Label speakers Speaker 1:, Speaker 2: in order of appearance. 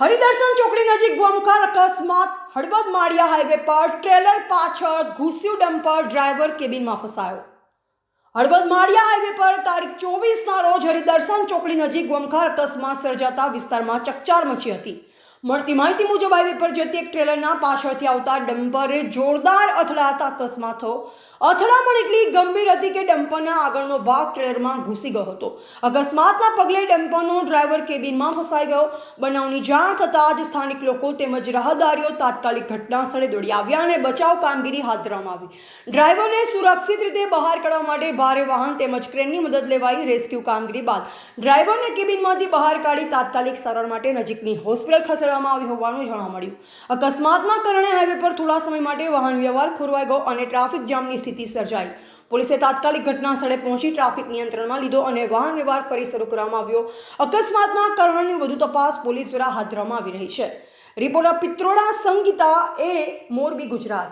Speaker 1: હરિદર્શન ચોકડી નજીક ગોમકાર અકસ્માત હળવદ માળિયા હાઈવે પર ટ્રેલર પાછળ ઘૂસ્યું ડમ્પર ડ્રાઈવર કેબિનમાં ફસાયો। હળવદ માળિયા હાઈવે પર તારીખ 24ના રોજ હરિદર્શન ચોકડી નજીક ગોમકાર અકસ્માત સર્જાતા વિસ્તારમાં ચકચાર મચી હતી। મળતી માહિતી મુજબ હાઈવે પર જતી એક ટ્રેલરના પાછળથી આવતા ડમ્પરે જોરદાર અથડાતા અકસ્માત થયો। અથડામણ એટલી ગંભીર હતી કે ડમ્પરના આગળનો ભાગ ટ્રેલરમાં ઘૂસી ગયો હતો। અકસ્માતના પગલે ડમ્પરનો ડ્રાઈવર કેબિનમાં ફસાઈ ગયો। બનાવની જાણ થતાં જ સ્થાનિક લોકો તેમજ રાહદારીઓ તાત્કાલિક ઘટના સ્થળે દોડી આવ્યા અને બચાવ કામગીરી હાથ ધરવામાં આવી। ડ્રાઈવરને સુરક્ષિત રીતે બહાર કાઢવા માટે ભારે વાહન તેમજ ક્રેનની મદદ લેવાઈ। રેસ્ક્યુ કામગીરી બાદ ડ્રાઈવરને કેબિનમાંથી બહાર કાઢી તાત્કાલિક સારવાર માટે નજીકની હોસ્પિટલ ખસેડવામાં આવી હોવાનું જાણવા મળ્યું। અકસ્માતના કારણે હાઈવે પર થોડા સમય માટે વાહન વ્યવહાર ખોરવાઈ ગયો અને ટ્રાફિક જામની સ્થિતિ સર્જાઈ। પોલીસે તાત્કાલિક ઘટના સ્થળે પહોંચી ટ્રાફિક નિયંત્રણમાં લીધો અને વાહન વ્યવહાર ફરી શરૂ કરવામાં આવ્યો। અકસ્માતના કારણની વધુ તપાસ પોલીસ દ્વારા હાથ ધરવામાં આવી રહી છે। રિપોર્ટર પિત્રોડા સંગીતા, મોરબી, ગુજરાત।